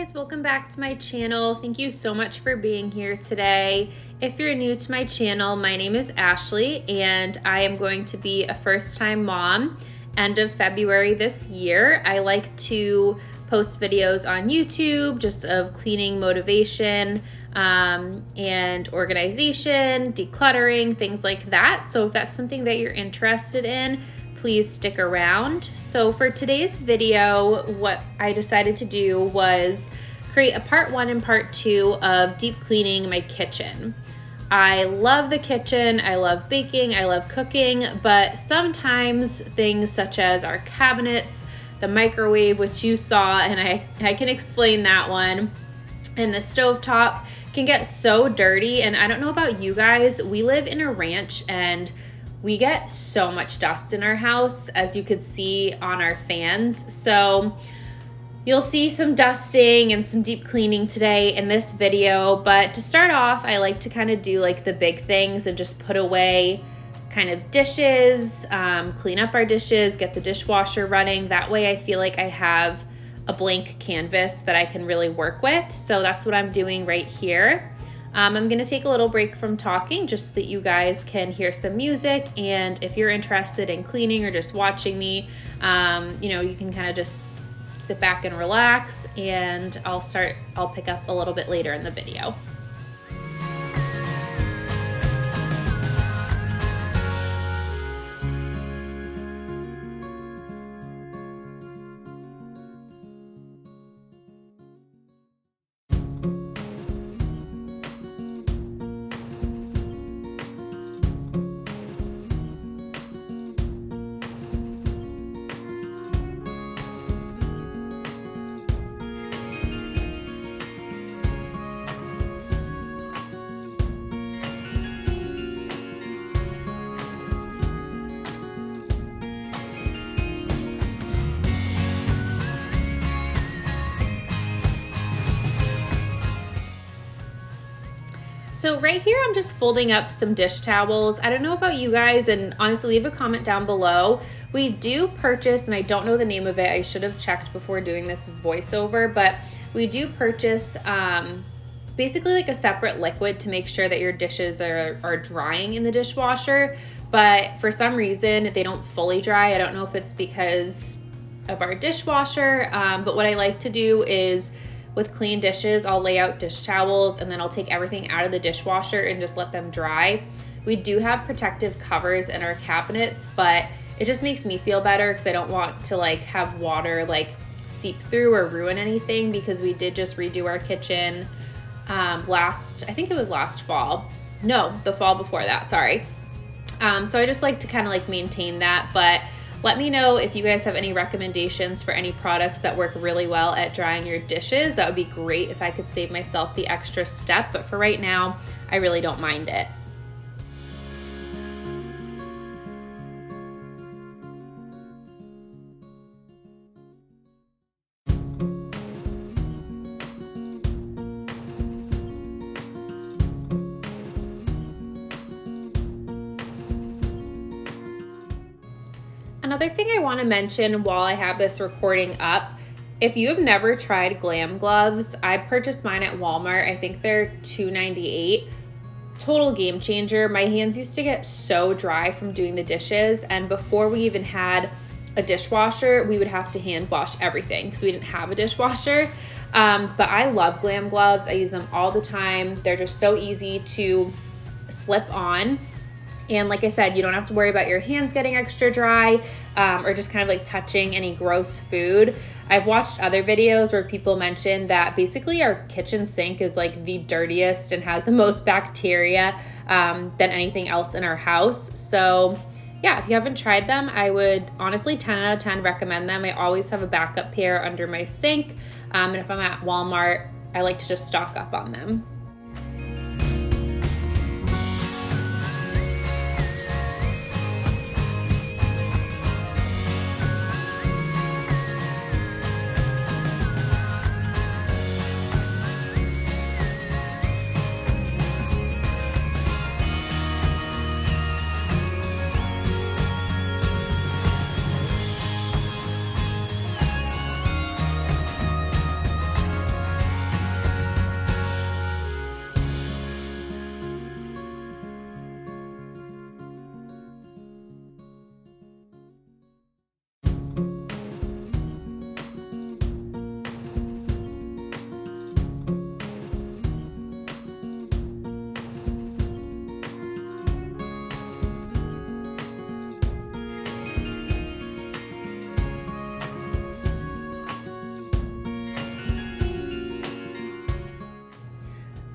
guys, welcome back to my channel. Thank you so much for being here today. If you're new to my channel, my name is Ashley and I am going to be a first-time mom end of February this year. I like to post videos on YouTube just of cleaning motivation and organization, decluttering, things like that. So if that's something that you're interested in, please stick around. So for today's video, what I decided to do was create a part 1 and part 2 of deep cleaning my kitchen. I love the kitchen, I love baking, I love cooking, but sometimes things such as our cabinets, the microwave, which you saw, and I can explain that one, and the stovetop can get so dirty. And I don't know about you guys, we live in a ranch and we get so much dust in our house, as you could see on our fans. So you'll see some dusting and some deep cleaning today in this video. But to start off, I like to kind of do like the big things and just put away kind of dishes, clean up our dishes, get the dishwasher running. That way I feel like I have a blank canvas that I can really work with. So that's what I'm doing right here. I'm gonna take a little break from talking just so that you guys can hear some music, and if you're interested in cleaning or just watching me, you can kind of just sit back and relax, and I'll pick up a little bit later in the video. So right here, I'm just folding up some dish towels. I don't know about you guys, and honestly, leave a comment down below. We do purchase, and I don't know the name of it, I should have checked before doing this voiceover, but we do purchase basically like a separate liquid to make sure that your dishes are drying in the dishwasher. But for some reason, they don't fully dry. I don't know if it's because of our dishwasher, but what I like to do is with clean dishes, I'll lay out dish towels and then I'll take everything out of the dishwasher and just let them dry. We do have protective covers in our cabinets, but it just makes me feel better because I don't want to like have water like seep through or ruin anything, because we did just redo our kitchen I think it was last fall. No, the fall before that, sorry. So I just like to kind of like maintain that, but let me know if you guys have any recommendations for any products that work really well at drying your dishes. That would be great if I could save myself the extra step, but for right now, I really don't mind it. Another thing I want to mention while I have this recording up, if you have never tried Glam Gloves, I purchased mine at Walmart. I think they're $2.98. Total game changer. My hands used to get so dry from doing the dishes, and before we even had a dishwasher, we would have to hand wash everything because we didn't have a dishwasher. But I love Glam Gloves. I use them all the time. They're just so easy to slip on. And like I said, you don't have to worry about your hands getting extra dry or just kind of like touching any gross food. I've watched other videos where people mention that basically our kitchen sink is like the dirtiest and has the most bacteria than anything else in our house. So yeah, if you haven't tried them, I would honestly 10 out of 10 recommend them. I always have a backup pair under my sink. And if I'm at Walmart, I like to just stock up on them.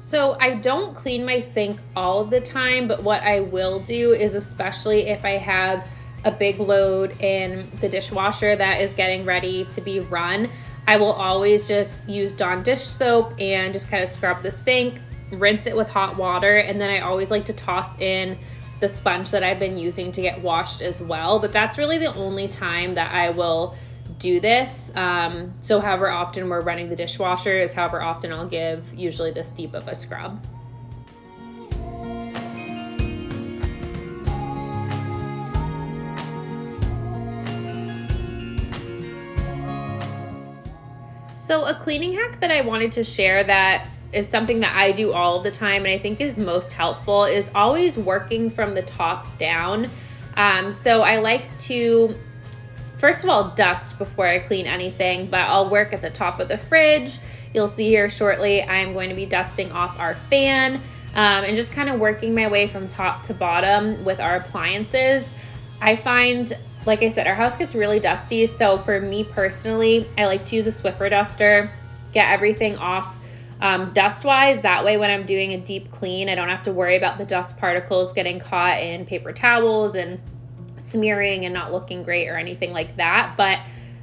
So I don't clean my sink all of the time, but what I will do is, especially if I have a big load in the dishwasher that is getting ready to be run, I will always just use Dawn dish soap and just kind of scrub the sink, rinse it with hot water, and then I always like to toss in the sponge that I've been using to get washed as well. But that's really the only time that I will do this. So however often we're running the dishwasher is however often I'll give usually this deep of a scrub. So a cleaning hack that I wanted to share that is something that I do all the time and I think is most helpful is always working from the top down. So I like to, first of all, dust before I clean anything, but I'll work at the top of the fridge. You'll see here shortly, I'm going to be dusting off our fan and just kind of working my way from top to bottom with our appliances. I find, like I said, our house gets really dusty. So for me personally, I like to use a Swiffer duster, get everything off dust-wise. That way when I'm doing a deep clean, I don't have to worry about the dust particles getting caught in paper towels and smearing and not looking great or anything like that. But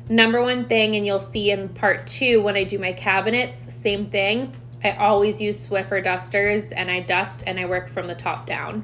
number one thing, and you'll see in part 2 when I do my cabinets, same thing. I always use Swiffer dusters and I dust and I work from the top down.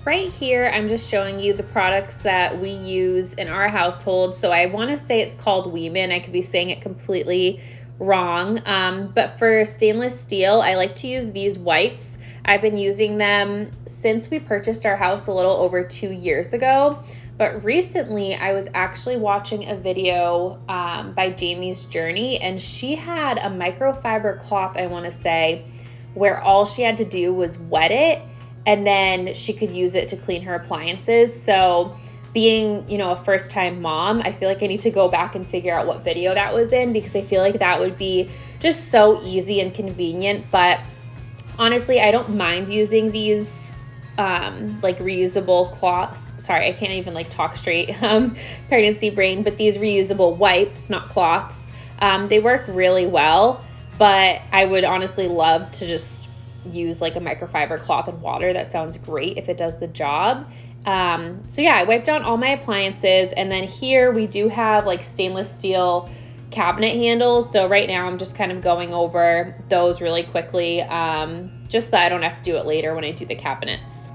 Right here, I'm just showing you the products that we use in our household. So I want to say it's called Weiman. I could be saying it completely wrong. But for stainless steel, I like to use these wipes. I've been using them since we purchased our house a little over 2 years ago. But recently, I was actually watching a video by Jamie's Journey, and she had a microfiber cloth, I want to say, where all she had to do was wet it, and then she could use it to clean her appliances. So being, a first-time mom, I feel like I need to go back and figure out what video that was in, because I feel like that would be just so easy and convenient. But honestly, I don't mind using these reusable cloths. Sorry, I can't even talk straight, pregnancy brain, but these reusable wipes, not cloths, they work really well. But I would honestly love to just use a microfiber cloth and water. That sounds great if it does the job. So yeah, I wiped down all my appliances, and then here we do have stainless steel cabinet handles. So right now I'm just kind of going over those really quickly, just so that I don't have to do it later when I do the cabinets.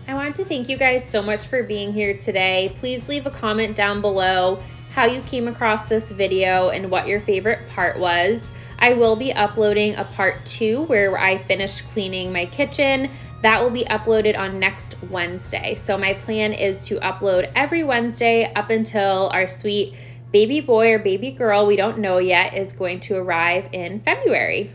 I wanted to thank you guys so much for being here today. Please leave a comment down below how you came across this video and what your favorite part was. I will be uploading a part 2 where I finish cleaning my kitchen. That will be uploaded on next Wednesday. So my plan is to upload every Wednesday up until our sweet baby boy or baby girl, we don't know yet, is going to arrive in February.